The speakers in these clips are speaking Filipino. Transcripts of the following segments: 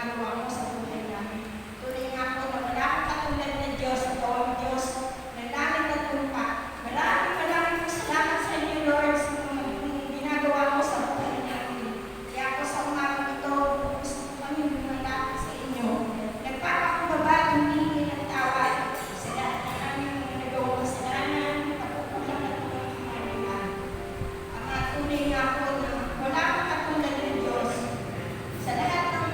ginagawa mo sa buhay namin. Tunay nga po na wala kang katulad na Diyos at ang Diyos na langit at lupa. Maraming po salamat sa inyo, Lord, sa mga ginagawa mo sa buhay namin. Kaya po sa umagang ito, gusto ko kami lumalapit sa inyo. Nagpapakumbaba, tumingin at tawad sa lahat ng aming mga nagawang kasalanan, pagkukulang at mga kamalian. Ang tunay nga po na wala kang katulad ng Diyos sa lahat ng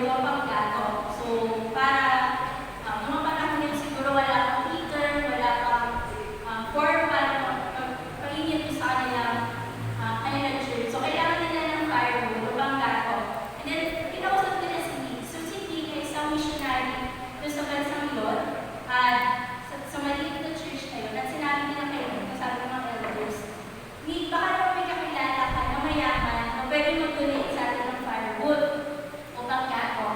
gawa pang gato. So, para mga panahon yun siguro wala pang heater, wala pang form para painit sa kanilang church. So, kailangan nila ng firewood o pang gato. And then, kinausap nila si Nick. So, si Nick ay isang missionary doon sa bansang yun. At sa maliit na church na yun, at sinabi nila kayo, kasabi ng mga elders, Nick, baka naman may kakilala ka na mayaman na pwede mag-donate sa atin ng firewood o pang gato.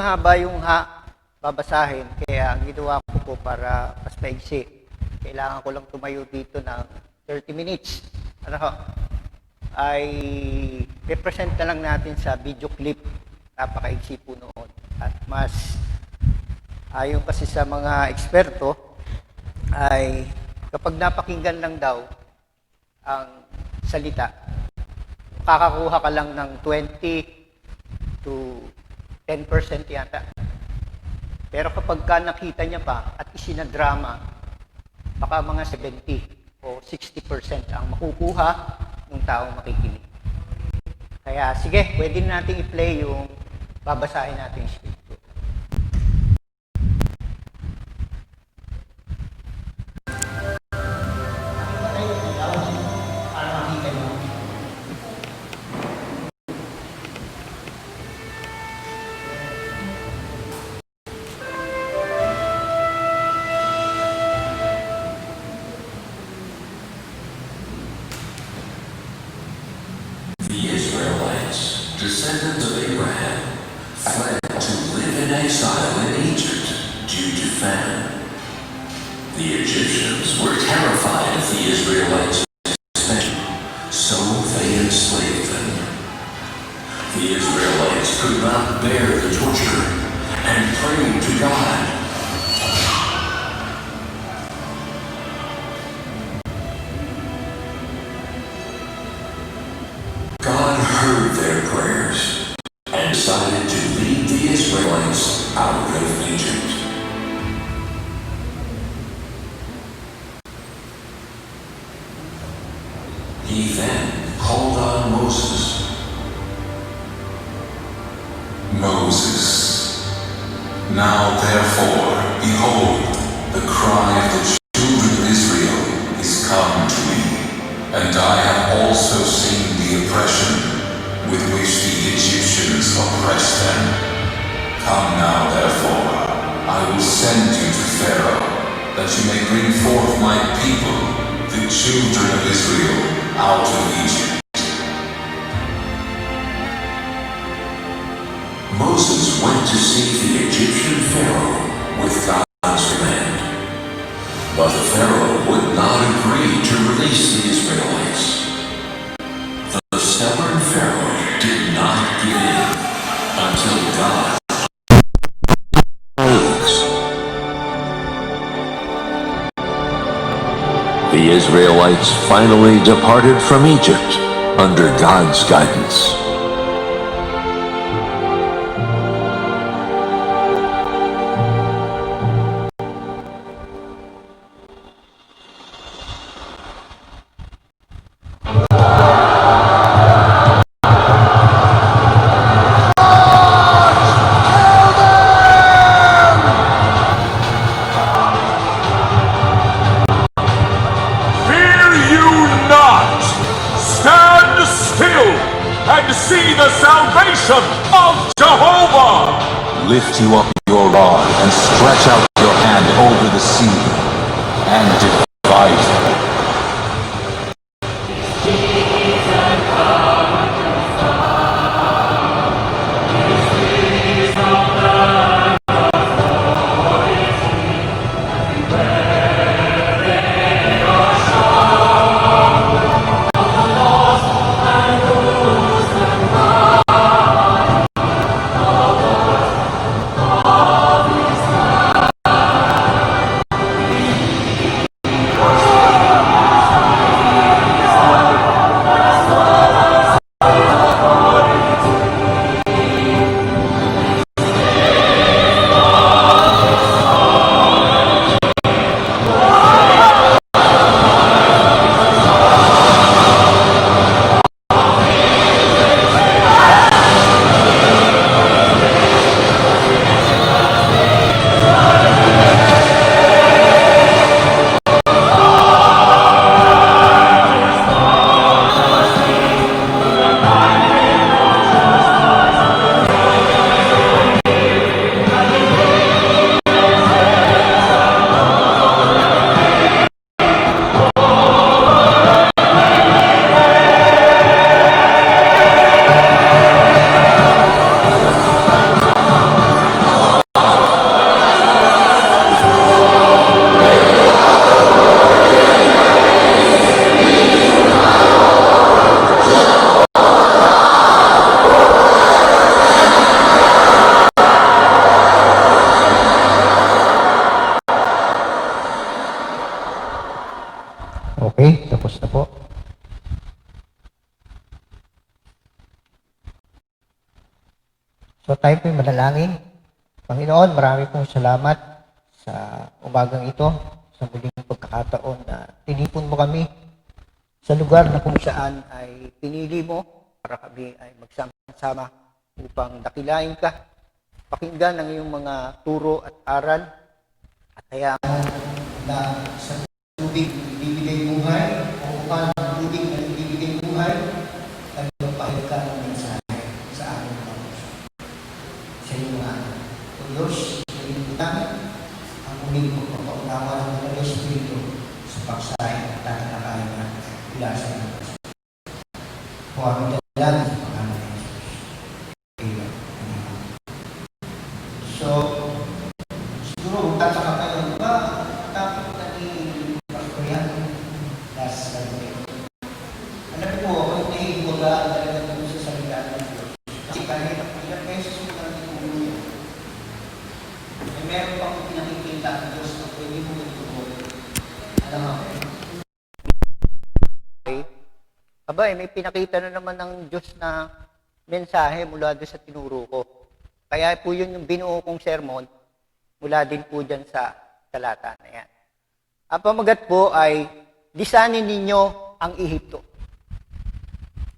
mahaba yung babasahin, kaya ang ginawa ko po para mas maigsi, kailangan ko lang tumayo dito ng 30 minutes. Ano ho? Ay represent na lang natin sa video clip. Napakaigsi po noon. At mas ayon kasi sa mga eksperto, ay kapag napakinggan lang daw ang salita, makakakuha ka lang ng 20 to 10% yata. Pero kapag ka nakita niya pa at isinadrama, baka mga 70 o 60% ang makukuha ng taong makikinig. Kaya sige, pwede natin i-play yung babasahin natin yung script. The Israelites, descendants of Abraham, fled to live in exile in Egypt due to famine. The Egyptians were terrified of the Israelites' expansion, so they enslaved them. The Israelites could not bear the torture and prayed to God. God heard their prayers and decided to lead the Israelites out of Egypt. He then called on Moses. Moses, now therefore, behold, the cry of the children of Israel is come to me, and I have also seen the oppression with which the Egyptians oppress them. Come now, therefore, I will send you to Pharaoh, that you may bring forth my people, the children of Israel, out of Egypt. Moses went to see the Egyptian Pharaoh with God's command. But the Pharaoh would not agree to release the Israelites. The stubborn Pharaoh did not give in until God moves. The Israelites finally departed from Egypt under God's guidance. See the salvation of Jehovah! Lift you up your rod and stretch out your hand over the sea and divide it. tayo po'y manalangin. Panginoon, marami pong salamat sa umagang ito, sa muling pagkakataon na tinipon mo kami sa lugar na kung saan ay pinili mo para kami ay magsama-sama upang dakilain ka, pakinggan ang iyong mga turo at aral, at hayaan na sa tubig ibibigay buhay o upang tubig na ibibigay buhay ay magpahid ka ng mensahe sa aming mga puso. Sa iyong mga anak. O Diyos, sa iyong namin, ang muling pagpapaunawa ng mga Espiritu sa pagsahin at tatanakayan na mula sa iyong puso. O aming dalangin sa pangalan ng Jesus. Amen. So, siguro tataka kayo, ba, tapos na ni Pastor Yan last Sunday. Alam po, ako yung nahihiwagaan talaga doon sa salita ng Diyos. Kasi kahit ilang beses mo lang itulong yun. May meron pa kong pinakikita ng Diyos na pwede mo itulong. Alam mo? Okay. Abay, may pinakita na naman ng Diyos na mensahe mula doon sa tinuro ko. Kaya po yun yung binuo kong sermon mula din po dyan sa talata na yan. Ang pamagat po ay lisanin ninyo ang Ehipto.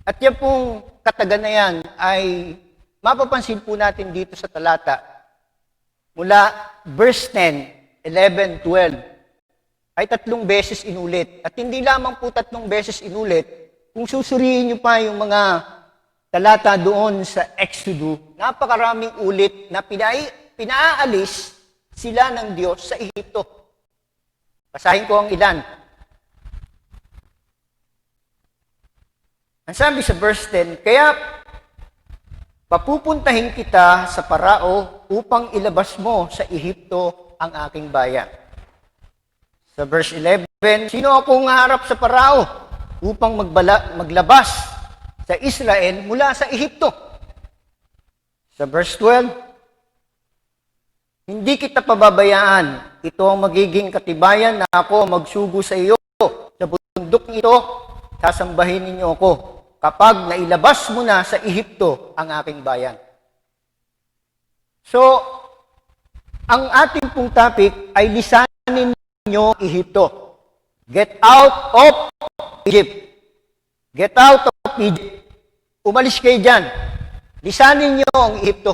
At yan pong katagan na yan ay mapapansin po natin dito sa talata mula verse 10, 11, 12 ay 3 beses inulit. At hindi lamang po 3 beses inulit, kung susuriin nyo pa yung mga talata doon sa Exodus, napakaraming ulit na pinaalis sila ng Diyos sa Ehipto. Basahin ko ang ilan. Ang sabi sa verse 10, kaya papupuntahin kita sa Parao upang ilabas mo sa Ehipto ang aking bayan. Sa verse 11, sino akong harap sa Parao upang maglabas sa Israel mula sa Ehipto? Sa verse 12, hindi kita pababayaan. Ito ang magiging katibayan na ako magsugo sa iyo. Sa bundok ito, sasambahin ninyo ako kapag nailabas mo na sa Ehipto ang aking bayan. So, ang ating pong topic ay lisanin ninyo Ehipto. Get out of Egypt. Get out of Egypt. Umalis kayo dyan. Lisanin nyo ang Ehipto.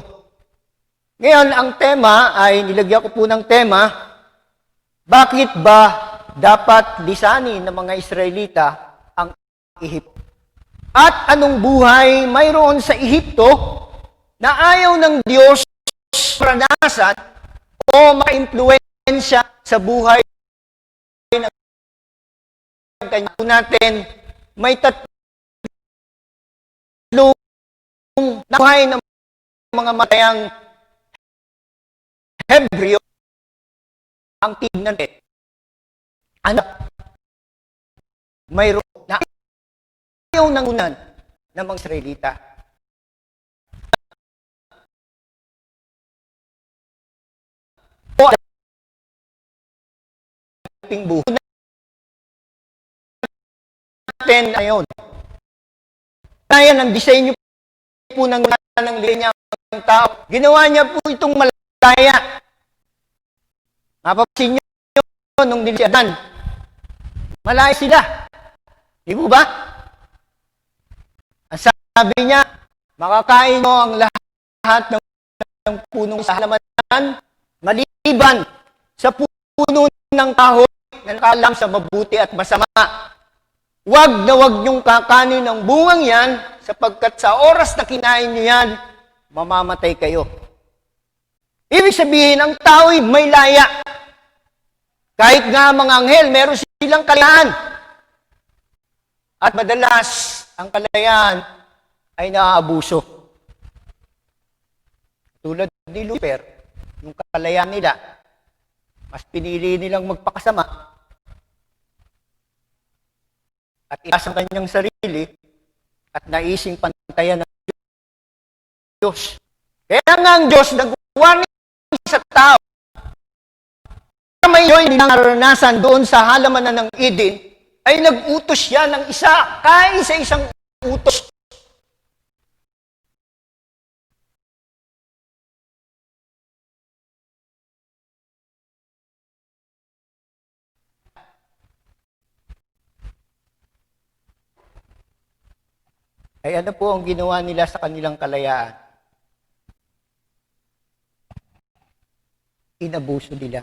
Ngayon, ang tema ay, nilagyan ko po ng tema, bakit ba dapat lisanin ng mga Israelita ang Ehipto? At anong buhay mayroon sa Ehipto na ayaw ng Diyos maranasan o maimpluwensya sa buhay ng kanya natin? May 3 buhay ng mga matayang Hebreo ang tignan natin. Anak, mayroon na ayaw ng unan ng mga Israelita. O ating buhay natin ayon. Kaya ng disenyo po ng linya ng tao. Ginawa niya po itong malaya. Mapapansin niyo nung nilisyadan. Malaya sila. Di po ba? Ang sabi niya, makakain mo ang lahat ng punong sa halamanan, maliban sa puno ng kahoy na nakalam sa mabuti at masama. Huwag na huwag niyong kakanin ng bungang yan, sapagkat sa oras na kinain niyo yan, mamamatay kayo. Ibig sabihin, ang tao'y may laya. Kahit nga mga anghel, meron silang kalayaan. At madalas, ang kalayaan ay naaabuso. Tulad ni Lucifer, yung kalayaan nila, mas pinili nilang magpakasama at itaas ang kanyang sarili at naising pantayan ng Diyos. Kaya nga ang Diyos nag-warning sa tao na may naranasan doon sa halamanan ng Eden, ay nag-utos siya ng isa, kaisa-isang utos Ay ano po ang ginawa nila sa kanilang kalayaan? Inabuso nila.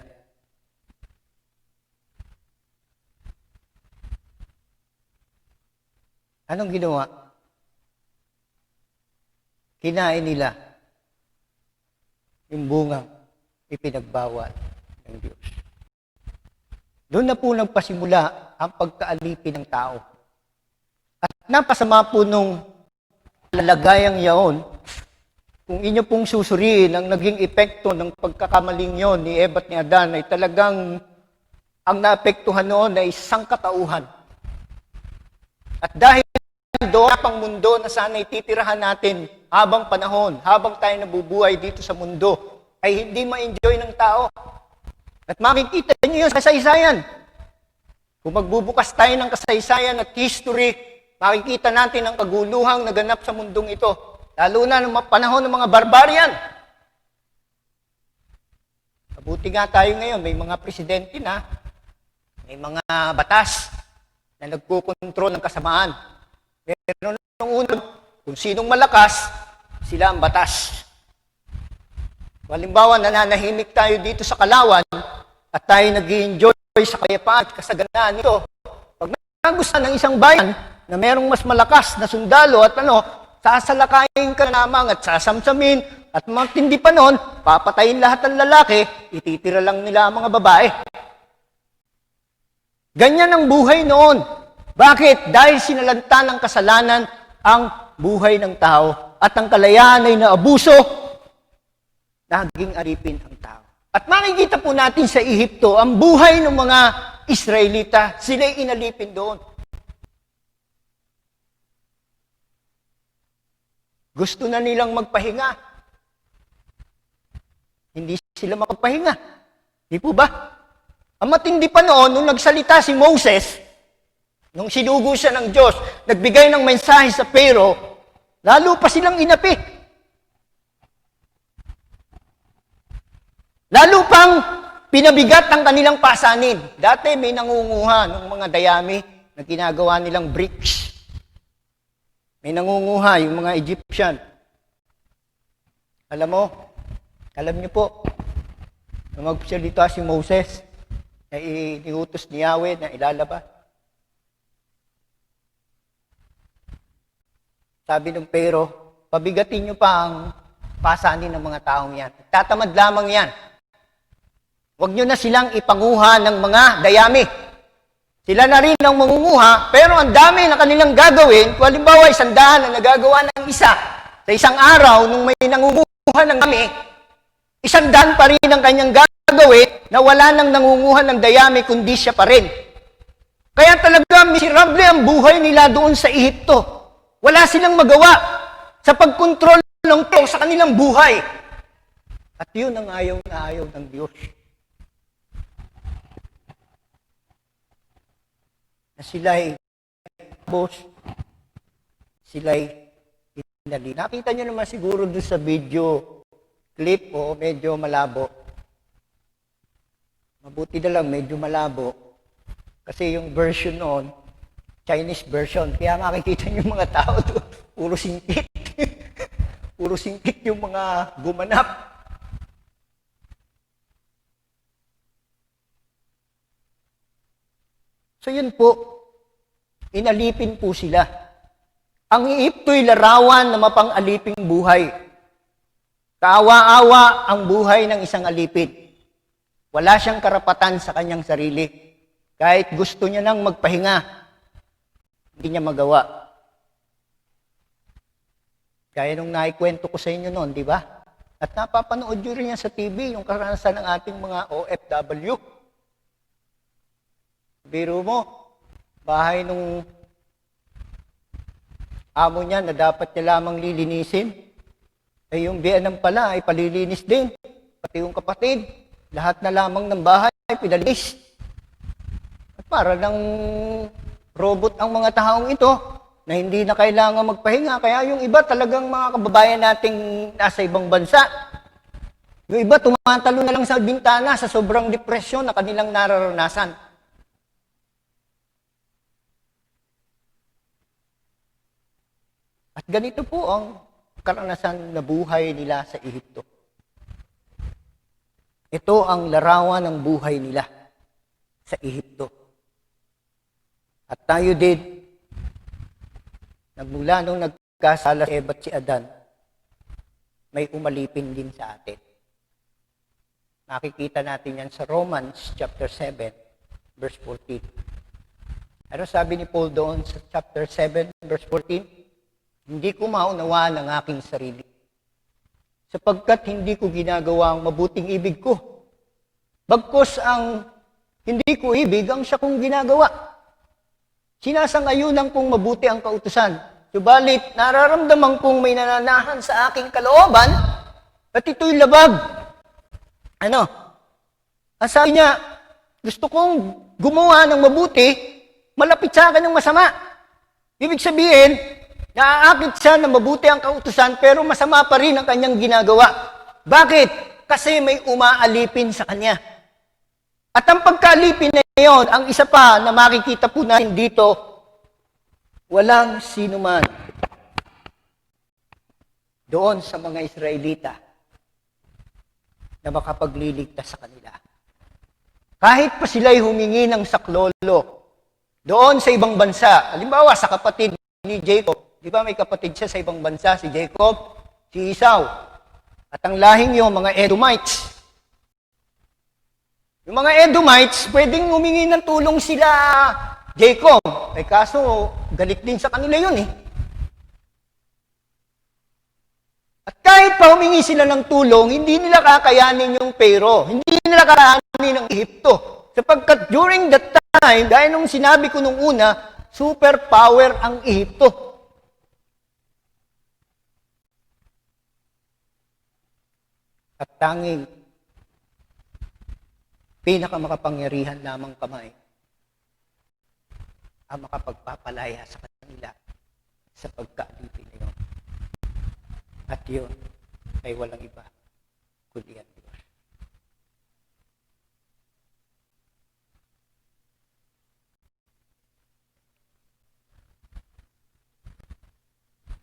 Anong ginawa? Kinain nila yung bungang ipinagbawal ng Diyos. Doon na po nagpasimula ang pagkaalipin ng tao. At napasama po nung lalagayang yaon, kung inyo pong susuriin ang naging epekto ng pagkakamaling yon ni Eva at ni Adan ay talagang ang naapektuhan noon ay sangkatauhan. At dahil doon pang mundo na sana ititirahan natin habang panahon, habang tayo nabubuhay dito sa mundo, ay hindi ma-enjoy ng tao. At makikita niyo yung kasaysayan. Kung magbubukas tayo ng kasaysayan at history, makikita natin ang kaguluhang naganap sa mundong ito. Lalo na ng panahon ng mga barbarian. Mabuti nga tayo ngayon, may mga presidente na, may mga batas na nagkukontrol ng kasamaan. Pero nung unang, kung sinong malakas, sila ang batas. Halimbawa, nananahimik tayo dito sa Kalawan at tayo nag-i-enjoy sa kayapaan at kasaganaan nito. Pag nagustuhan ng isang bayan na merong mas malakas na sundalo at sasalakayin ka na lamang at sasamsamin at matindi pa noon, papatayin lahat ng lalaki, ititira lang nila ang mga babae. Ganyan ang buhay noon. Bakit? Dahil sinalanta ng kasalanan ang buhay ng tao at ang kalayaan ay naabuso, naging aripin ang tao. At makikita po natin sa Ehipto, ang buhay ng mga Israelita, sila'y inalipin doon. Gusto na nilang magpahinga. Hindi sila makapagpahinga. Di po ba? Ang matindi pa noon, nung nagsalita si Moses, nung sinugo siya ng Diyos, nagbigay ng mensahe sa Pharaoh, lalo pa silang inapi. Lalo pang pinabigat ang kanilang pasanin. Dati may nangunguha ng mga dayami na ginagawa nilang bricks. May nangunguha yung mga Egyptian. Alam niyo po, na magsalita si Moses, na iniutos ni Yahweh na ilalaba. Sabi ng Pharaoh, pabigatin niyo pa ang pasanin ng mga taong yan. Tatamad lamang yan. Huwag niyo na silang ipanguha ng mga dayami. Sila na rin ang mangunguha, pero ang dami na kanilang gagawin. Kung halimbawa, 100 na nagagawa ng isa, sa isang araw, nung may nangunguha ng dami, 100 pa rin ang kanyang gagawin na wala nang nangunguha ng dayami, kundi siya pa rin. Kaya talaga, miserable ang buhay nila doon sa Ehipto. Wala silang magawa sa pagkontrol ng tao sa kanilang buhay. At yun ang ayaw na ayaw ng Diyos. Na sila'y boss, sila'y inali. Nakita nyo naman siguro doon sa video clip o medyo malabo. Mabuti na lang, medyo malabo. Kasi yung version noon, Chinese version. Kaya makikita nyo yung mga tao doon, puro singkit. Puro singkit yung mga gumanap. So yun po, inalipin po sila. Ang Ehipto'y larawan na mapang-aliping buhay. Kaawa-awa ang buhay ng isang alipin. Wala siyang karapatan sa kanyang sarili. Kahit gusto niya nang magpahinga, hindi niya magawa. Gaya nung naikwento ko sa inyo noon, di ba? At napapanood nyo rin yan sa TV, yung karanasan ng ating mga OFW. Biro mo, bahay nung amo niya na dapat niya lamang lilinisin, ay yung biyanan pala ay palilinis din. Pati yung kapatid, lahat na lamang ng bahay ay pinalinis. At para ng robot ang mga taong ito na hindi na kailangan magpahinga. Kaya yung iba talagang mga kababayan nating nasa ibang bansa, yung iba tumatalo na lang sa bintana sa sobrang depresyon na kanilang nararanasan. At ganito po ang karanasan na buhay nila sa Ehipto. Ito ang larawan ng buhay nila sa Ehipto. At tayo din, nagmula nung nagkasala si Eva at si Adan, may umalipin din sa atin. Nakikita natin yan sa Romans chapter 7, verse 14. Ano sabi ni Paul doon sa chapter 7, verse 14? Hindi ko maunawaan ang aking sarili, sapagkat hindi ko ginagawa ang mabuting ibig ko. Bagkus ang hindi ko ibig ang siya kong ginagawa. Sinasangayunan kong mabuti ang kautusan. Subalit, nararamdaman kong may nananahan sa aking kalooban at ito'y labag. Ano? Ang sabi niya, gusto kong gumawa ng mabuti, malapit sa akin ng masama. Ibig sabihin, naaakit siya na mabuti ang kautusan pero masama pa rin ang kanyang ginagawa. Bakit? Kasi may umaalipin sa kanya. At ang pagkaalipin na iyon, ang isa pa na makikita po natin dito, walang sinuman doon sa mga Israelita na makapagliligtas sa kanila. Kahit pa sila'y humingi ng saklolo doon sa ibang bansa, halimbawa sa kapatid ni Jacob, di ba may kapatid siya sa ibang bansa, si Jacob, si Esau, at ang lahing yun, mga Edomites. Yung mga Edomites, pwedeng humingi ng tulong sila Jacob. Kaso, galit din sa kanila yun eh. At kahit pa humingi sila ng tulong, hindi nila kakayanin yung Pero. Hindi nila kakayanin ng Ehipto. Sapagkat during that time, dahil nung sinabi ko nung una, superpower ang Ehipto. At tanging pinakamakapangyarihan lamang kamay ang makapagpapalaya sa kanila sa pagkaalipin na yun. At yun ay walang iba kundi ang Diyos.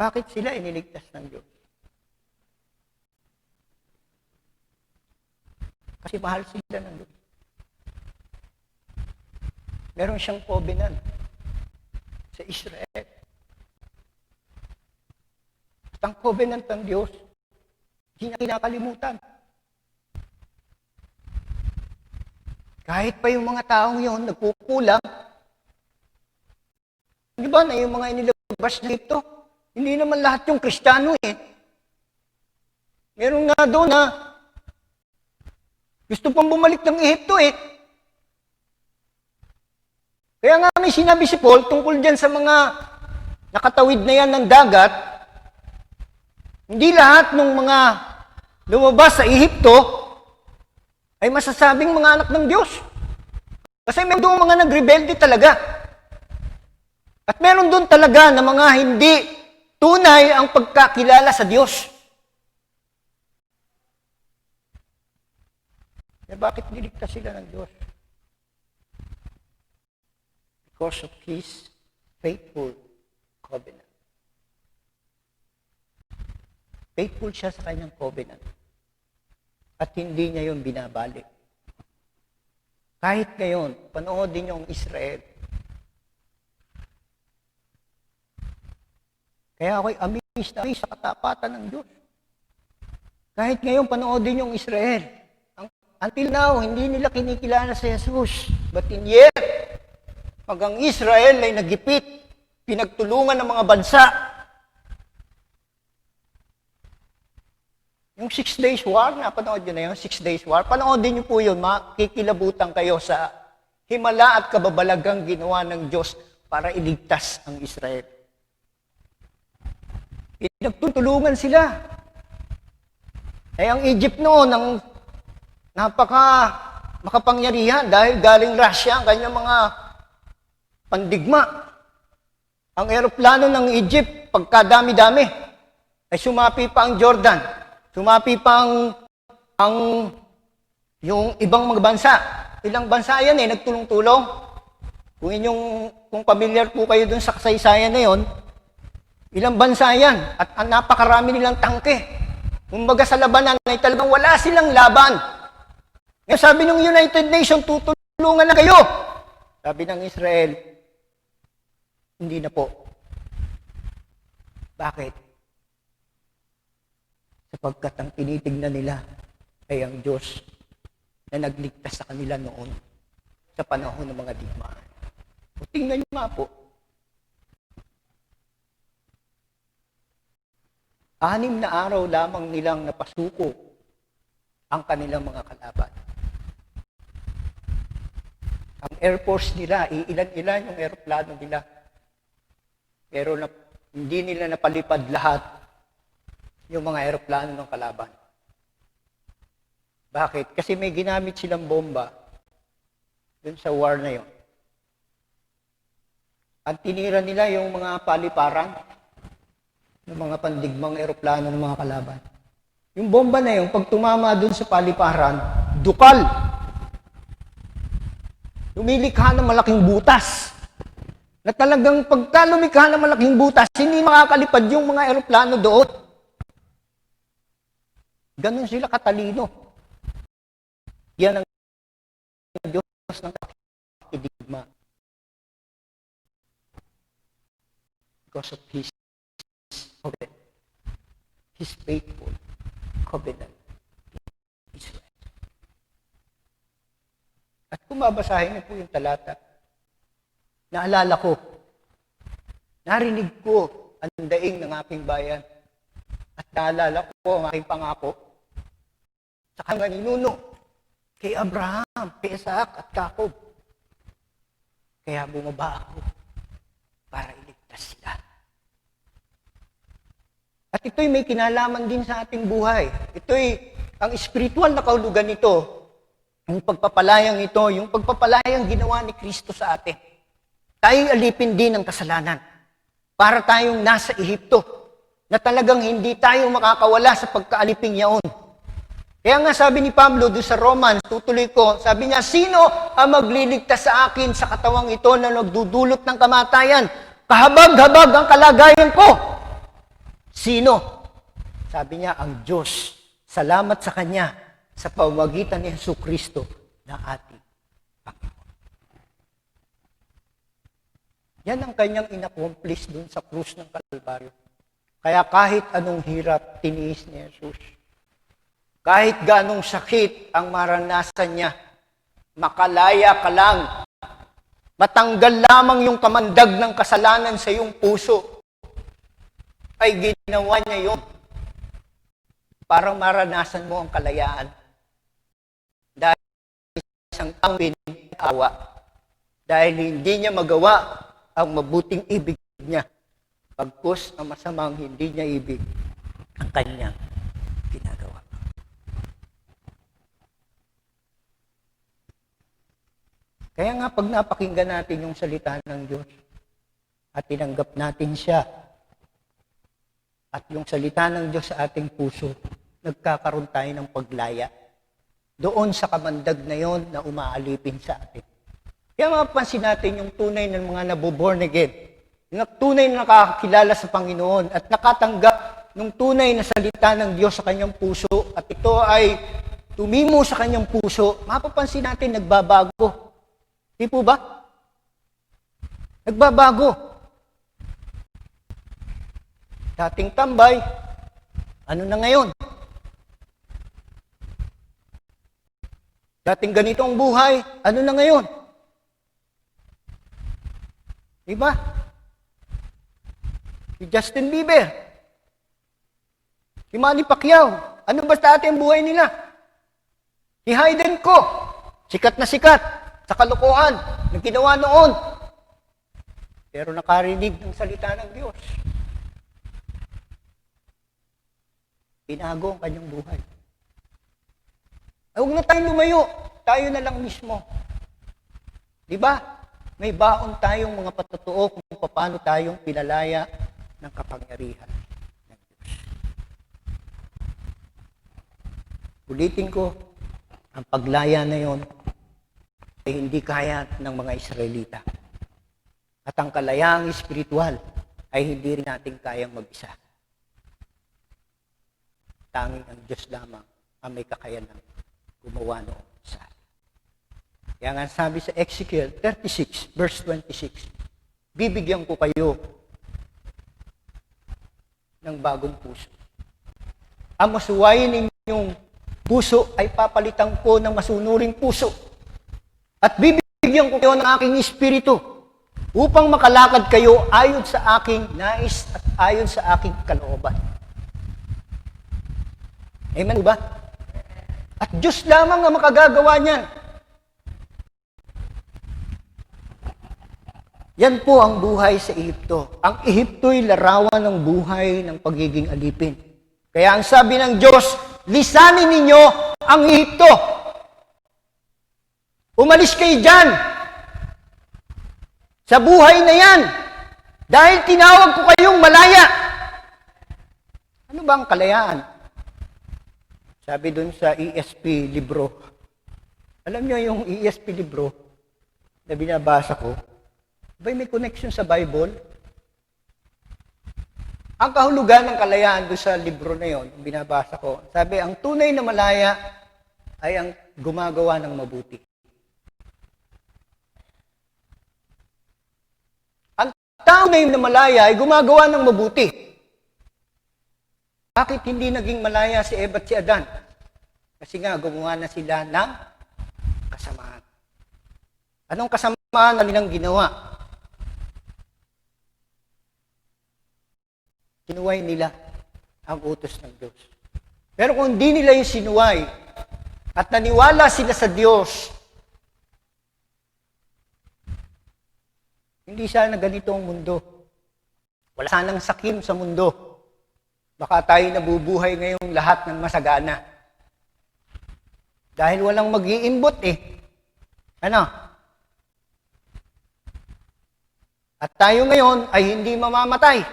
Bakit sila iniligtas ng Diyos? Kasi mahal sila ng Diyos. Meron siyang covenant sa Israel. At ang covenant ng Diyos, hindi na kinakalimutan. Kahit pa yung mga taong yun, nagkukulang, di ba na yung mga inilabas na ito, hindi naman lahat yung Kristiyano eh. Meron nga doon na gusto pang bumalik ng Ehipto eh. Kaya nga may sinabi si Paul tungkol dyan sa mga nakatawid na yan ng dagat, hindi lahat ng mga lumabas sa Ehipto ay masasabing mga anak ng Diyos. Kasi meron doon mga nagrebelde talaga. At meron doon talaga na mga hindi tunay ang pagkakilala sa Diyos. Eh, bakit niligtas sila ng Diyos? Because of His faithful covenant. Faithful siya sa kanyang covenant. At hindi niya yun binabalik. Kahit ngayon, panoodin niyo ang Israel. Kaya ako'y amazed sa katapatan ng Diyos. Kahit ngayon, panoodin niyo ang Israel. Until now, hindi nila kinikilala si Jesus. But in yet, pag ang Israel ay nagipit, pinagtulungan ng mga bansa. Yung 6 Days War, napanood nyo na yun, 6 Days War. Panoodin nyo po yun, makikilabutan kayo sa himala at kababalagang ginawa ng Diyos para iligtas ang Israel. Pinagtutulungan sila. Eh, ang Egypt noon, ang makapangyarihan dahil galing Russia ang kanyang mga pandigma. Ang eroplano ng Egypt, pagkadami-dami, ay sumapi pa ang Jordan. Sumapi pa ang yung ibang mga bansa. Ilang bansa yan nagtulong-tulong. Kung familiar po kayo dun sa kasaysayan na yon, Ilang bansa yan at ang napakarami nilang tangke. Kumbaga sa labanan ay talagang wala silang laban. Ngayon sabi ng United Nations, tutulungan na kayo. Sabi ng Israel, hindi na po. Bakit? Sapagkat ang tinitingnan nila ay ang Diyos na nagligtas sa kanila noon sa panahon ng mga digmaan. O tingnan niyo nga po. 6 na araw lamang nilang napasuko ang kanilang mga kalaban. Ang Air Force nila, iilan-ilan yung eroplano nila. Pero hindi nila napalipad lahat yung mga eroplano ng kalaban. Bakit? Kasi may ginamit silang bomba dun sa war na yon. At tinira nila yung mga paliparan ng mga pandigmang eroplano ng mga kalaban. Yung bomba na yun, pag tumama dun sa paliparan, dukal. Lumilikha ng malaking butas. Na talagang pagka lumikha ng malaking butas, hindi makakalipad yung mga eroplano doon. Ganon sila katalino. Yan ang Diyos ng pakidigma. Because of His covenant. His faithful covenant. Israel. At kung babasahin niyo po yung talata, naalala ko, narinig ko ang daing ng aking bayan. At naalala ko ang aking pangako sa kanyang ninuno, kay Abraham, kay Isaac at Jacob. Kaya bumaba ako para iligtas sila. At ito'y may kinalaman din sa ating buhay. Ito'y ang espiritual na kahulugan nito, yung pagpapalayang ito, yung pagpapalayang ginawa ni Kristo sa atin. Tayo'y alipin din ng kasalanan para tayong nasa Ehipto na talagang hindi tayo makakawala sa pagkaaliping yaon. Kaya nga sabi ni Pablo doon sa Romans, tutuloy ko, sabi niya, sino ang magliligtas sa akin sa katawang ito na nagdudulot ng kamatayan? Kahabag-habag ang kalagayan ko. Sino? Sabi niya, ang Diyos. Salamat sa Kanya sa pamamagitan ni Jesucristo na ating Panginoon. Yan ang Kanyang inaccomplish dun sa krus ng Kalbaryo. Kaya kahit anong hirap tiniis ni Jesus, kahit ganong sakit ang maranasan niya, makalaya ka lang, matanggal lamang yung kamandag ng kasalanan sa iyong puso, ay ginawa niya yun para maranasan mo ang kalayaan. Dahil isang taong awa, dahil hindi niya magawa ang mabuting ibig niya, pagkus ang masamang hindi niya ibig ang kanyang ginagawa. Kaya nga pag napakinggan natin yung salita ng Diyos at tinanggap natin siya at yung salita ng Diyos sa ating puso, nagkakaroon tayo ng paglaya doon sa kamandag na yon na umaalipin sa atin. Kaya mapapansin natin yung tunay ng mga naboborn again, yung tunay na nakakakilala sa Panginoon at nakatanggap ng tunay na salita ng Diyos sa kanyang puso at ito ay tumimo sa kanyang puso, mapapansin natin nagbabago. Di po ba? Nagbabago. Dating tambay, ano na ngayon? Dating ganitong buhay, ano na ngayon? Diba? Si Justin Bieber, si Manny Pacquiao, ano ba sa ating buhay nila? Si Hayden Ko, sikat na sikat, sa kalokohan, na ginawa noon. Pero nakarinig ng salita ng Diyos. Binago ang kanyang buhay. Ay, huwag na tayong lumayo. Tayo na lang mismo. Di ba? May baon tayong mga patutuo kung paano tayong pinalaya ng kapangyarihan ng Diyos. Ulitin ko, ang paglaya na yon ay hindi kaya ng mga Israelita. At ang kalayaang espiritual ay hindi rin natin kayang mag-isa. Tanging ang Diyos lamang ang may kakayanan gumawa noon sa atin. Kaya nga sabi sa Ezekiel 36, verse 26, bibigyan ko kayo ng bagong puso. Ang masuwayin ninyong puso ay papalitan ko ng masunuring puso. At bibigyan ko kayo ng aking espiritu upang makalakad kayo ayon sa aking nais at ayon sa aking kalooban. Amen ba? At Diyos lamang ang makagagawa niyan. Yan po ang buhay sa Ehipto. Ang Ehipto'y larawan ng buhay ng pagiging alipin. Kaya ang sabi ng Diyos, lisanin ninyo ang Ehipto. Umalis kayo dyan. Sa buhay na yan. Dahil tinawag ko kayong malaya. Ano ba ang kalayaan? Sabi dun sa ESP libro. Alam nyo yung ESP libro na binabasa ko, may connection sa Bible? Ang kahulugan ng kalayaan doon sa libro na yon, binabasa ko, sabi, ang tunay na malaya ay ang gumagawa ng mabuti. Ang tunay na malaya ay gumagawa ng mabuti. Bakit hindi naging malaya si Eva at si Adan? Kasi nga, gumawa na sila ng kasamaan. Anong kasamaan na nilang ginawa? Sinuway nila ang utos ng Diyos. Pero kung di nila yung sinuway at naniwala sila sa Diyos, hindi sana ganito ang mundo. Wala sanang sakim sa mundo. Baka tayo nabubuhay ngayong lahat ng masagana. Dahil walang mag-iimbot Ano? At tayo ngayon ay hindi mamamatay.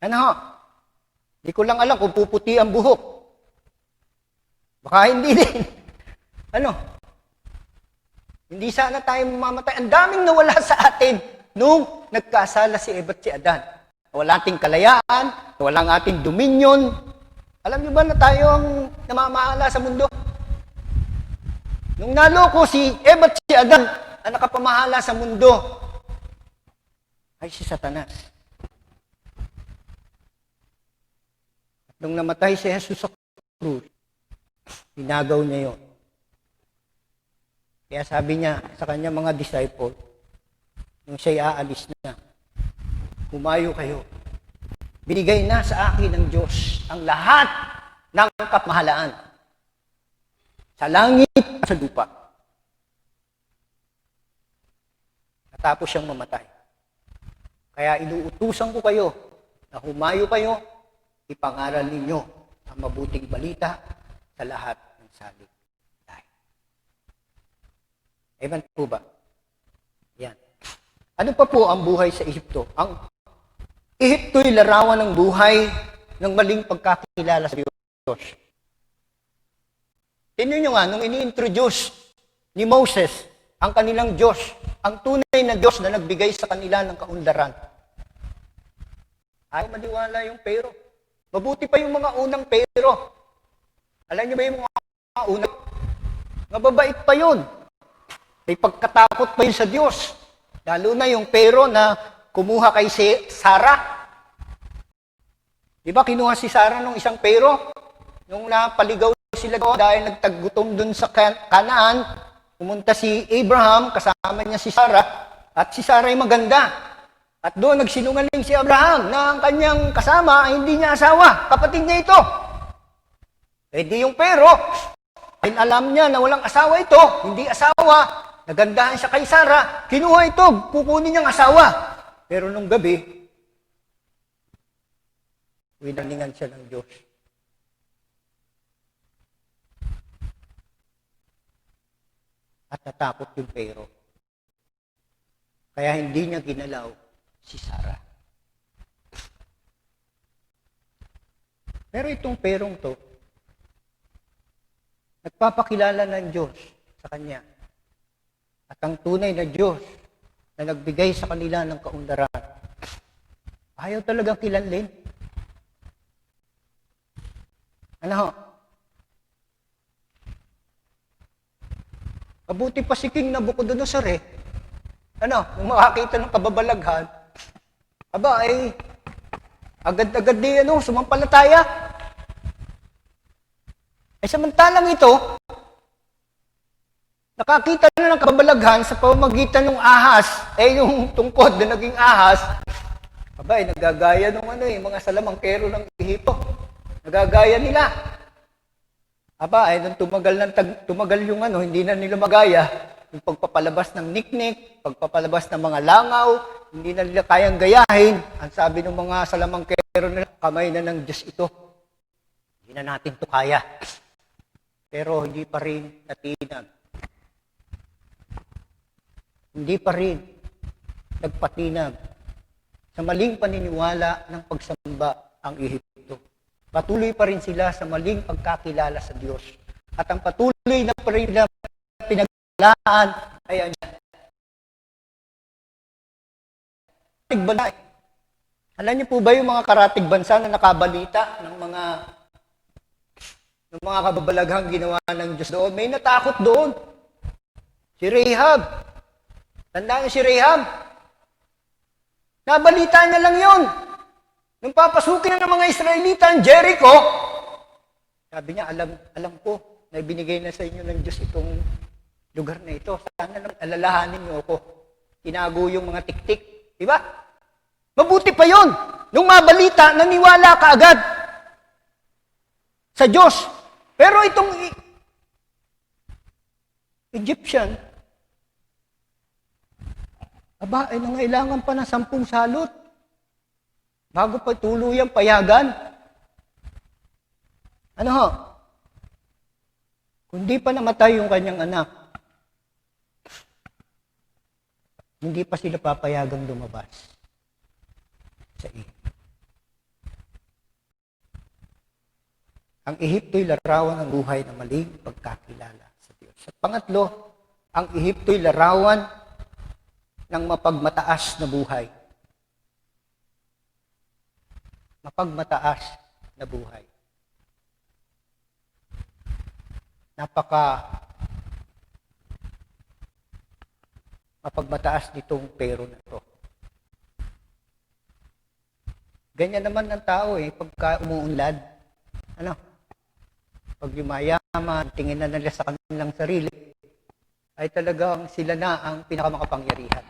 Ano? Hindi ko lang alam kung puputi ang buhok. Baka hindi din. Ano? Hindi sana tayo mamamatay. Ang daming nawala sa atin nung nagkasala si Eva at si Adan. Wala ating kalayaan, wala ang ating dominion. Alam niyo ba na tayo ang namamahala sa mundo? Nung naloko si Eva at si Adan, ang nakapamahala sa mundo ay si Satanas. Nung namatay si Jesus sa krus, binagaw niya yun. Kaya sabi niya sa kanyang mga disciple, nung siya'y aalis na, humayo kayo. Binigay na sa akin ng Diyos ang lahat ng kapamahalaan. Sa langit at sa lupa. Natapos siyang mamatay. Kaya inuutusan ko kayo na humayo kayo, ipangaral ninyo ang mabuting balita sa lahat ng salig. Amen po ba? Yan. Ano pa po ang buhay sa Ehipto? Ang Ehipto'y larawan ng buhay ng maling pagkakilala sa Diyos. Tingnan nyo nga, nung ini-introduce ni Moses ang kanilang Diyos, ang tunay na Diyos na nagbigay sa kanila ng kaunlaran, ay maniwala yung pero. Mabuti pa yung mga unang pero. Alam niyo ba yung mga unang? Mababait pa yun. May pagkatakot pa yun sa Diyos. Lalo na yung pero na kumuha kay Sarah. Di ba kinuha si Sarah nung isang pero? Nung napaligaw sila dahil nagtagutom dun sa Kanaan, pumunta si Abraham, kasama niya si Sarah, at si Sarah ay maganda. At doon nagsinungaling si Abraham na ang kanyang kasama ay hindi niya asawa. Kapatid niya ito. Eh di yung pero, dahil alam niya na walang asawa ito, hindi asawa, nagandahan siya kay Sarah, kinuha ito, kukunin niyang asawa. Pero nung gabi, winalingan siya ng Diyos. At natakot yung pero. Kaya hindi niya ginalaw si Sarah. Pero itong perong to, nagpapakilala ng Diyos sa kanya. At ang tunay na Diyos na na nagbigay sa kanila ng kaunlaran. Ayaw talagang kilanlin. Ano ho? Mabuti pa si King Nabucodonosor eh. Ano, nung makakita ng kababalaghan, aba ay agad-agad di sumampalataya. Eh samantalang ito, nakakita na ng kababalaghan sa pamamagitan ng ahas, yung tungkod na naging ahas, aba ay nagagaya ng mga salamangkero ng Ehipto. Nagagaya nila. Aba ay nung tumagal yung hindi na nila magaya, yung pagpapalabas ng niknik, pagpapalabas ng mga langaw, hindi na nila kayang gayahin. Ang sabi ng mga salamangkero nila, kamay na ng Diyos ito. Hindi na natin to kaya. Pero hindi pa rin natinag. Hindi pa rin nagpatinag sa maling paniniwala ng pagsamba ang Ehipto. Patuloy pa rin sila sa maling pagkakilala sa Diyos. At ang patuloy na pa rin nila pinaglaan ay ang bansa. Alam niyo po ba yung mga karatig bansa na nakabalita ng mga kababalaghang ginawa ng Diyos doon? May natakot doon. Si Rahab. Tandaan niyo si Rahab. Nabalita niya lang yun. Nung papasukin na ng mga Israelita ang Jericho, sabi niya, alam ko na ibinigay na sa inyo ng Diyos itong lugar na ito. Sana lang alalahanin niyo ako. Tinago yung mga tiktik. Diba? Mabuti pa yun. Nung mabalita, naniwala ka agad sa Diyos. Pero itong Egyptian, aba, ay nangailangan pa ng 10 salot bago pa tuluyang payagan. Ano ho? Kundi pa namatay yung kanyang anak, hindi pa sila papayagang lumabas sa Ehipto. Ang Ehipto'y larawan ng buhay na maling pagkakilala sa Diyos. At pangatlo, ang Ehipto'y larawan ng mapagmataas na buhay. Mapagmataas na buhay. Mapagmataas nitong pero na to. Ganyan naman ang tao pagka umuunlad. Ano? Pag yumayaman, tingin na nila sa kanilang sarili, ay talagang sila na ang pinakamakapangyarihan.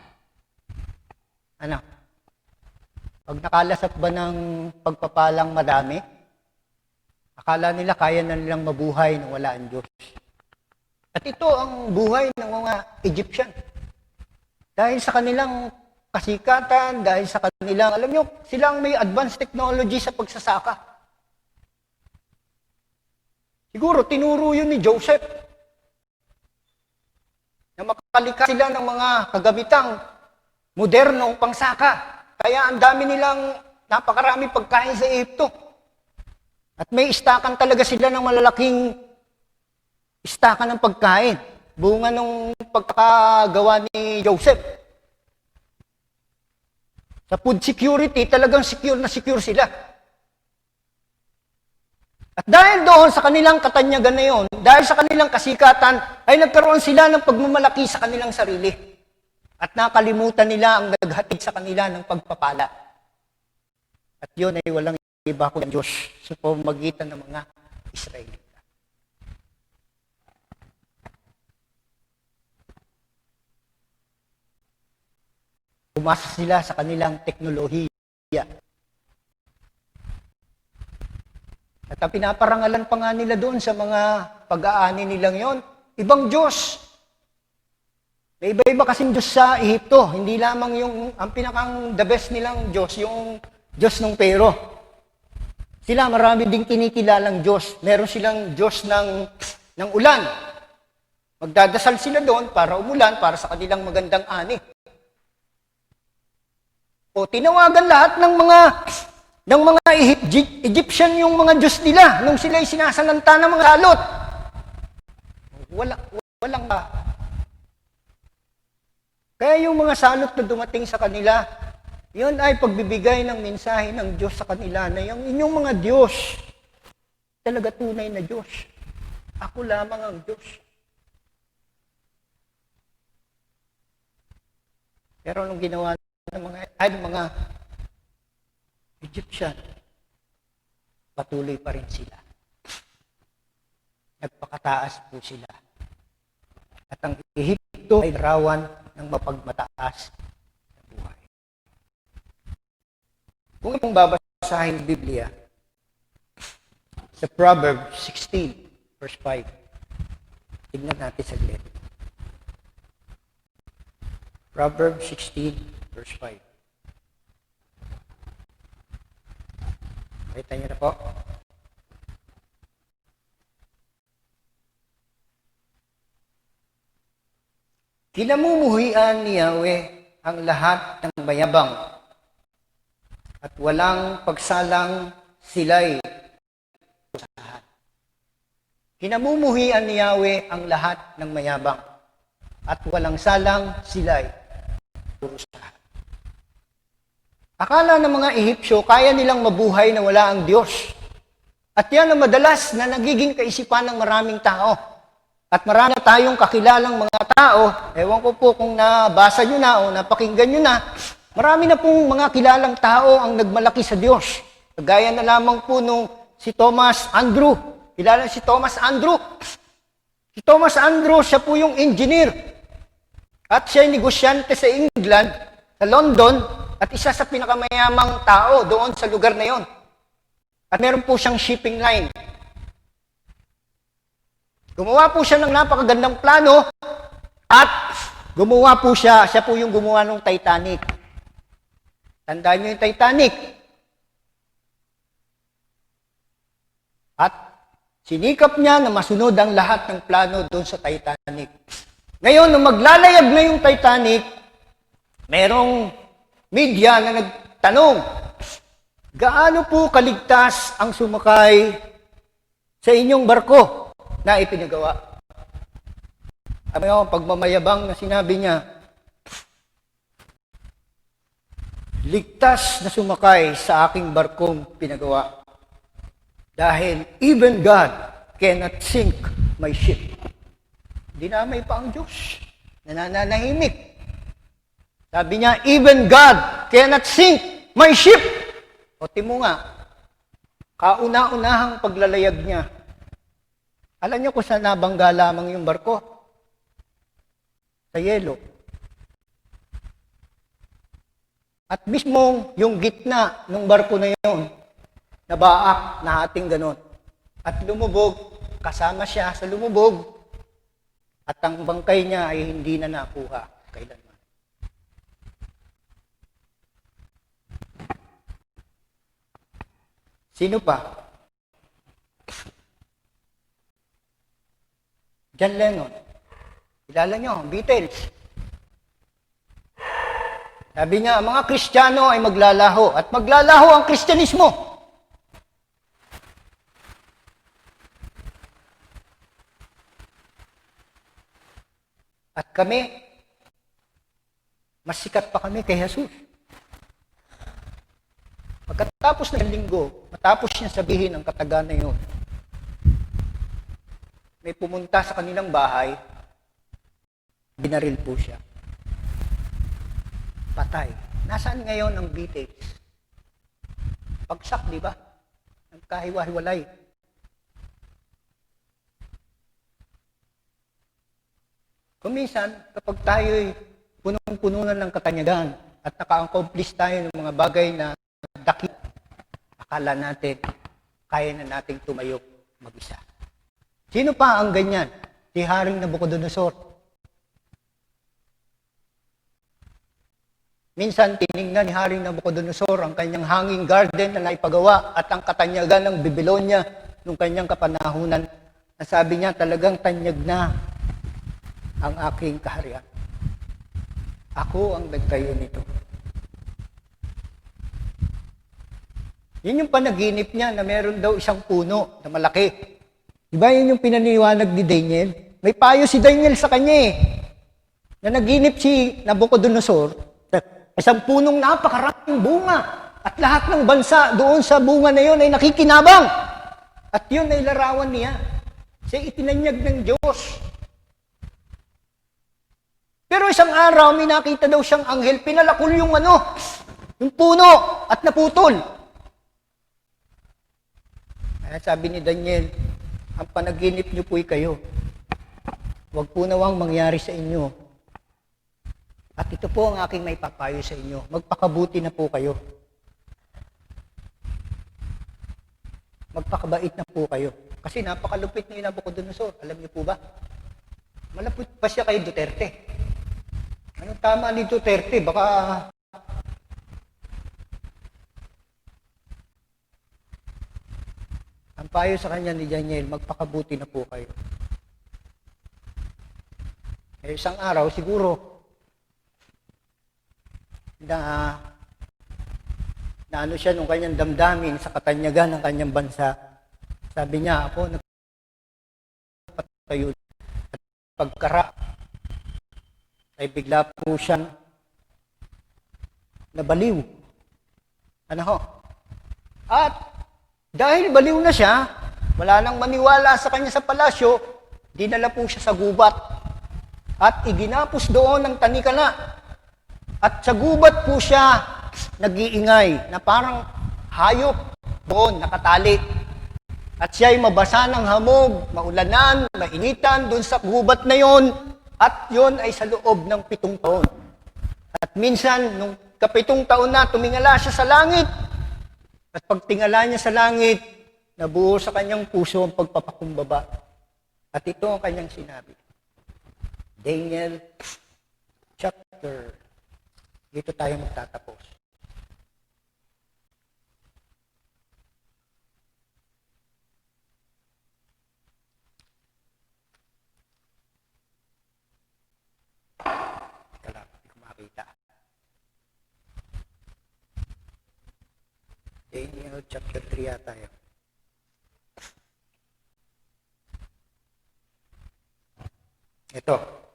Ano? Pag nakalasap ba ng pagpapalang madami, akala nila kaya na nilang mabuhay nang wala ang Diyos. At ito ang buhay ng mga Egyptian. Dahil sa kanilang kasikatan, dahil sa kanilang, alam nyo, silang may advanced technology sa pagsasaka. Siguro, tinuro yun ni Joseph na makalikha sila ng mga kagamitang modernong pangsaka. Kaya ang dami nilang napakarami pagkain sa Ehipto. At may istakan talaga sila ng malalaking istakan ng pagkain. Bunga ng pagkakagawa ni Joseph. Sa food security, talagang secure na secure sila. At dahil doon sa kanilang katanyagan na yun, dahil sa kanilang kasikatan, ay nagkaroon sila ng pagmamalaki sa kanilang sarili. At nakalimutan nila ang naghatid sa kanila ng pagpapala. At yun ay walang iba kundi ang Diyos sa pamamagitan ng mga Israelita. Umasa sila sa kanilang teknolohiya. At ang pinaparangalan pa nga nila doon sa mga pag-aani nilang yon, ibang Diyos. May iba-iba kasing Diyos sa Ehipto. Hindi lamang ang pinakang the best nilang Diyos, yung Diyos ng pero. Sila marami ding kinikilalang Diyos. Meron silang Diyos ng ulan. Magdadasal sila doon para umulan, para sa kanilang magandang ani. O tinawagan lahat ng mga Egyptian yung mga Diyos nila nung sila'y sinasalanta ng mga salot. Walang Kaya yung mga salot na dumating sa kanila, yun ay pagbibigay ng mensahe ng Diyos sa kanila na yung inyong mga Diyos, talaga tunay na Diyos. Ako lamang ang Diyos. Pero anong ginawa ng mga Egyptian, patuloy pa rin sila. Nagpakataas po sila. At ang Ehipto ay rawan ng mapagmataas na buhay. Kung itong babasahin ng Biblia, sa Proverbs 16, verse 5, tignan natin saglit. Proverbs 16, verse 5. Makita niyo na po. Kinamumuhian ni Yahweh ang lahat ng mayabang at walang pagsalang sila'y purusahan. Kinamumuhian ni Yahweh ang lahat ng mayabang at walang salang sila'y purusahan. Akala ng mga Ehipsyo, kaya nilang mabuhay na wala ang Diyos. At yan ang madalas na nagiging kaisipan ng maraming tao. At marami tayong kakilalang mga tao, ewan ko po kung nabasa nyo na o napakinggan nyo na, marami na pong mga kilalang tao ang nagmalaki sa Diyos. Kagaya na lamang po nung si Thomas Andrew. Kilala si Thomas Andrew. Si Thomas Andrew, siya po yung engineer. At siya ay negosyante sa England, sa London, at isa sa pinakamayamang tao doon sa lugar na yon. At meron po siyang shipping line. Gumawa po siya ng napakagandang plano at gumawa po siya po yung gumawa ng Titanic. Tandaan niyo yung Titanic. At sinikap niya na masunod ang lahat ng plano doon sa Titanic. Ngayon, nung maglalayag na yung Titanic, merong media na nagtanong, gaano po kaligtas ang sumakay sa inyong barko na ipinagawa? Sabi ko, pagmamayabang na sinabi niya, ligtas na sumakay sa aking barkong pinagawa. Dahil even God cannot sink my ship. Dinamay pa ang Diyos. Nananahimik. Sabi niya, even God cannot sink my ship. O timo nga, kauna-unahang paglalayag niya. Alam niyo kung saan nabangga lamang yung barko? Sa yelo. At mismo yung gitna ng barko na yun, nabaak na ating ganon. At lumubog, kasama siya sa lumubog, at ang bangkay niya ay hindi na nakuha kailanman. Sino pa? John Lennon. Kilala niyo, Beatles. Sabi niya, ang mga Kristiyano ay maglalaho at maglalaho ang Kristyanismo. At kami, mas sikat pa kami kay Jesus. Pagkatapos ng linggo, matapos niya sabihin ang kataga na yun, may pumunta sa kanilang bahay, binaril po siya. Patay. Nasaan ngayon ang Beatles? Pagsak, di ba? Nagkahiwa-hiwalay. Kuminsan, kapag tayo'y punong-pununan ng katanyagan at naka-accomplish tayo ng mga bagay na dakit, akala natin, kaya na nating tumayo mag-isa. Sino pa ang ganyan? Si Haring Nabucodonosor. Minsan, tinignan ni Haring Nabucodonosor ang kanyang hanging garden na naipagawa at ang katanyagan ng Babylonia nung kanyang kapanahunan. Nasabi niya, talagang tanyag na ang aking kaharian. Ako ang nagtayo nito. Yun yung panaginip niya na meron daw isang puno na malaki. Diba yun yung pinaniwanag ni Daniel? May payo si Daniel sa kanya eh. na naginip si Nabucodonosor, isang punong napakaraming bunga. At lahat ng bansa doon sa bunga na yun ay nakikinabang. At yun ay larawan niya. Siya itinanyag ng Diyos. Pero isang araw, may nakita daw siyang anghel, pinalakol yung puno at naputol. Kaya sabi ni Daniel, ang panaginip niyo po'y kayo. Huwag po nawang mangyari sa inyo. At ito po ang aking may papayo sa inyo. Magpakabuti na po kayo. Magpakabait na po kayo. Kasi napakalupit ni Nabucodonosor. Alam niyo po ba? Malapit pa siya kay Duterte. Anong tama ni Duterte? Baka ang payo sa kanya ni Daniel, magpakabuti na po kayo. Isang araw, siguro, na ano siya nung kanyang damdamin sa katanyagan ng kanyang bansa. Sabi niya, ako nagpatayo at pagkara ay bigla po siyang nabaliw. Ano ho? At dahil baliw na siya, wala nang maniwala sa kanya sa palasyo, dinala po siya sa gubat at iginapos doon ng tanikala. At sa gubat po siya nag-iingay na parang hayop doon nakatali. At siya ay mabasa ng hamog, maulanan, mainitan doon sa gubat na yon. At yon ay sa loob ng 7 taon. At minsan, nung ka-7 taon na, tumingala siya sa langit. At pagtingala niya sa langit, nabuo sa kanyang puso ang pagpapakumbaba. At ito ang kanyang sinabi. Daniel chapter. Dito tayo magtatapos. Teka lang, hindi ko makita. Daniel chapter 3 yata yun. Ito.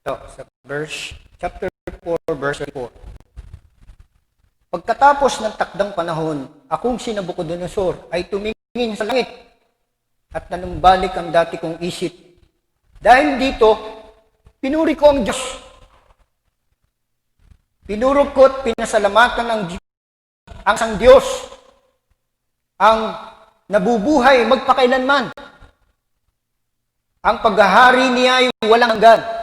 Sa chapter 4, verse 4. Pagkatapos ng takdang panahon, akong si Nabucodonosor ay tumingin sa langit at nanumbalik ang dati kong isip. Dahil dito, pinuri ko ang Diyos. Pinuro ko at pinasalamatan ang isang Diyos, ang nabubuhay magpakailanman. Ang paghahari niya ay walang hanggan.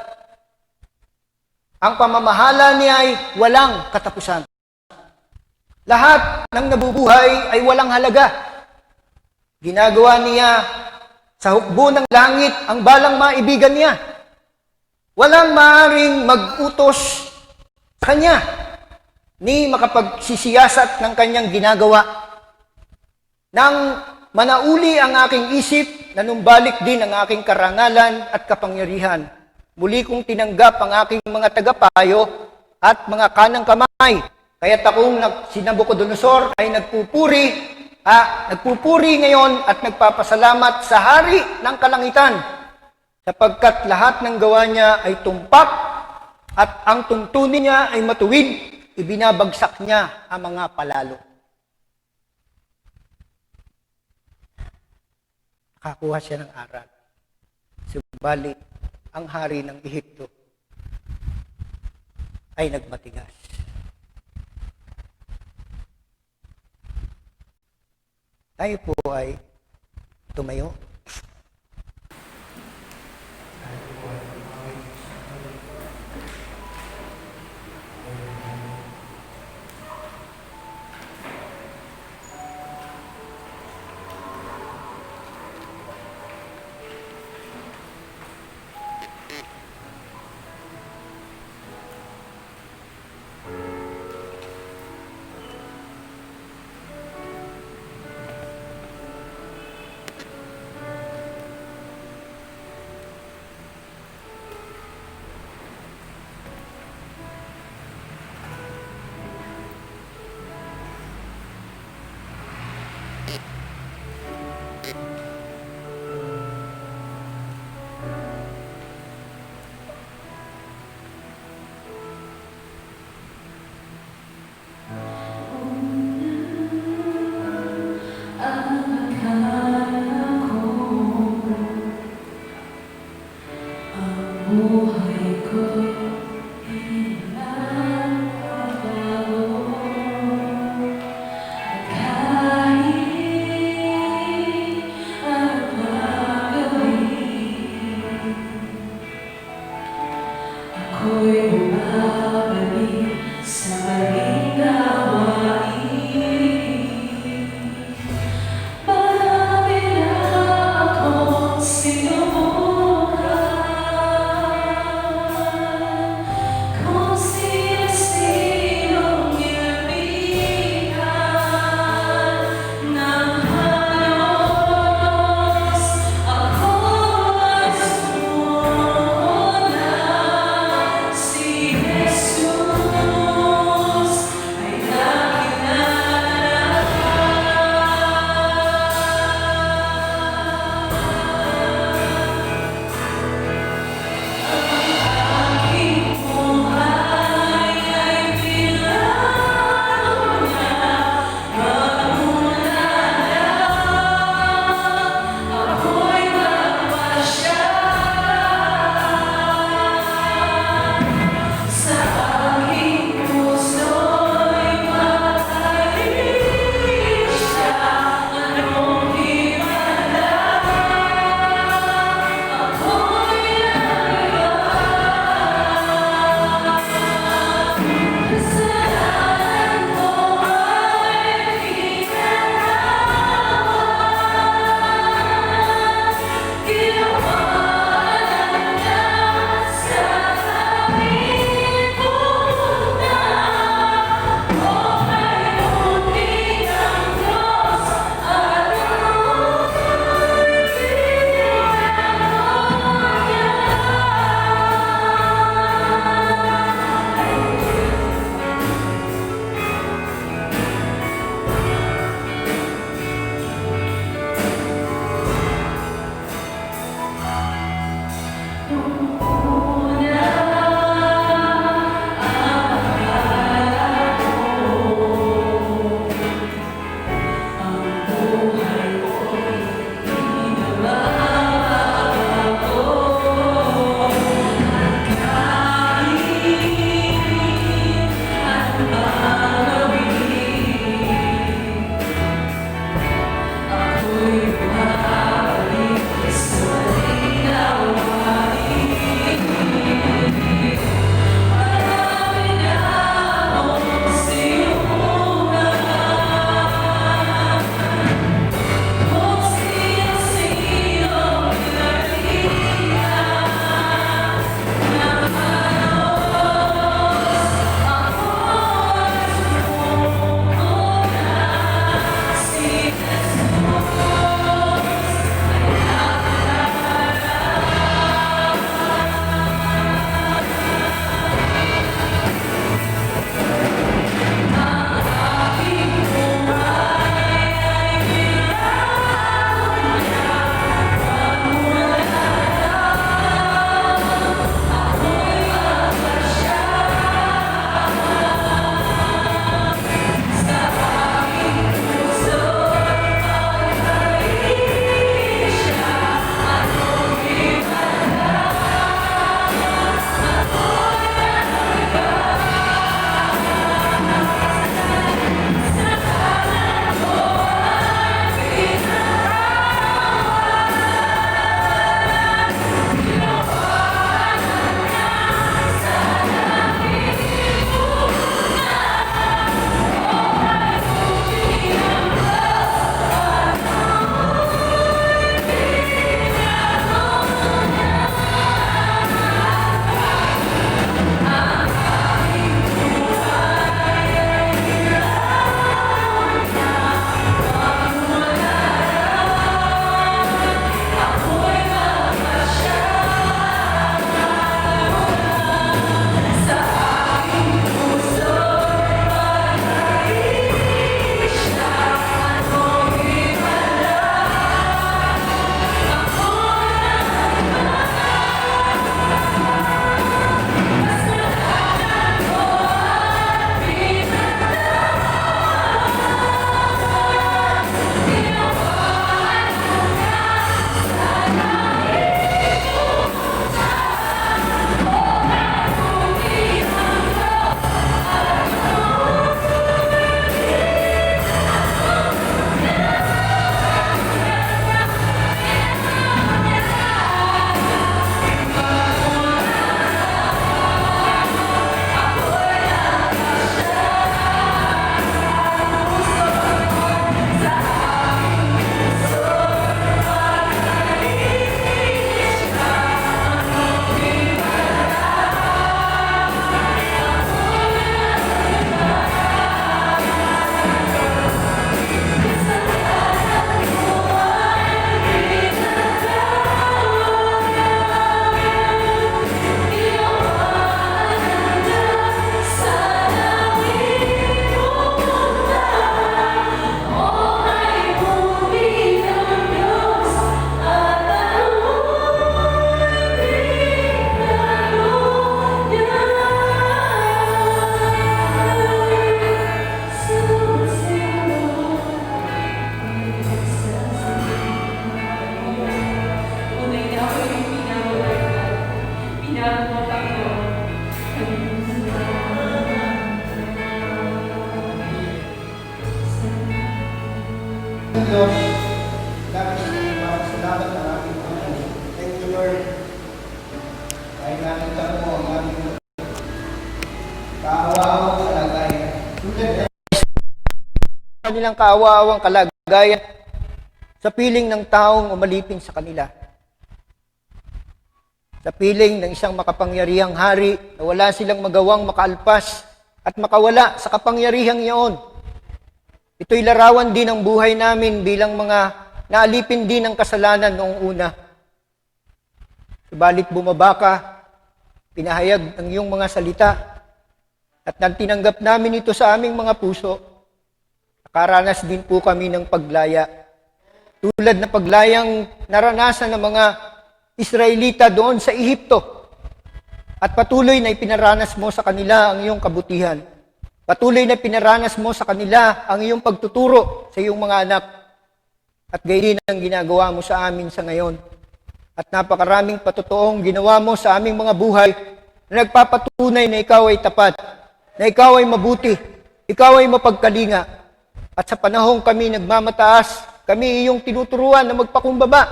Ang pamamahala niya ay walang katapusan. Lahat ng nabubuhay ay walang halaga. Ginagawa niya sa hukbo ng langit ang balang maibigan niya. Walang maaaring mag-utos sa kanya ni makapagsisiyasat ng kanyang ginagawa. Nang manauli ang aking isip, nanumbalik din ang aking karangalan at kapangyarihan. Muli kong tinanggap ang aking mga tagapayo at mga kanang kamay. Kaya't akong si Nabucodonosor ay nagpupuri ngayon at nagpapasalamat sa hari ng kalangitan sapagkat lahat ng gawa niya ay tumpak at ang tuntunin niya ay matuwid, ibinabagsak niya ang mga palalo. Nakakuha siya ng aral. Subalit, ang hari ng Ehipto ay nagmatigas. Tayo po ay tumayo. Diyos, labis na ipapasalamat ang aming Panginoon. Thank you, Lord. Dahil nakita mo ang aming kaawa-awang kalagayan. Tulad ng kanilang kaawa-awang kalagayan sa piling ng taong umalipin sa kanila. Sa piling ng isang makapangyarihang hari na wala silang magawang makaalpas at makawala sa kapangyarihang iyon. Ito'y larawan din ng buhay namin bilang mga naalipin din ng kasalanan noong una. Subalit bumaba ka, pinahayag ang iyong mga salita, at nang tinanggap namin ito sa aming mga puso, nakaranas din po kami ng paglaya. Tulad na paglayang naranasan ng mga Israelita doon sa Ehipto. At patuloy na ipinaranas mo sa kanila ang iyong kabutihan. Patuloy na pinaranas mo sa kanila ang iyong pagtuturo sa iyong mga anak. At gayon din ang ginagawa mo sa amin sa ngayon. At napakaraming patutuong ginawa mo sa aming mga buhay na nagpapatunay na ikaw ay tapat, na ikaw ay mabuti, ikaw ay mapagkalinga. At sa panahong kami nagmamataas, kami iyong tinuturuan na magpakumbaba.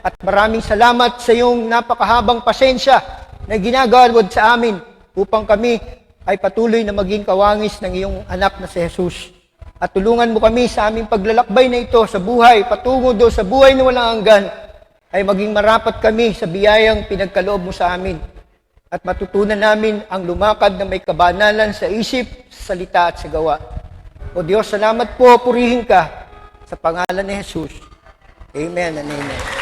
At maraming salamat sa iyong napakahabang pasensya na ginagawad sa amin upang kami ay patuloy na maging kawangis ng iyong anak na si Jesus. At tulungan mo kami sa aming paglalakbay na ito sa buhay, patungo do sa buhay na walang hanggan, ay maging marapat kami sa biyayang pinagkaloob mo sa amin. At matutunan namin ang lumakad na may kabanalan sa isip, sa salita at sa gawa. O Diyos, salamat po, purihin ka sa pangalan ni Jesus. Amen and amen.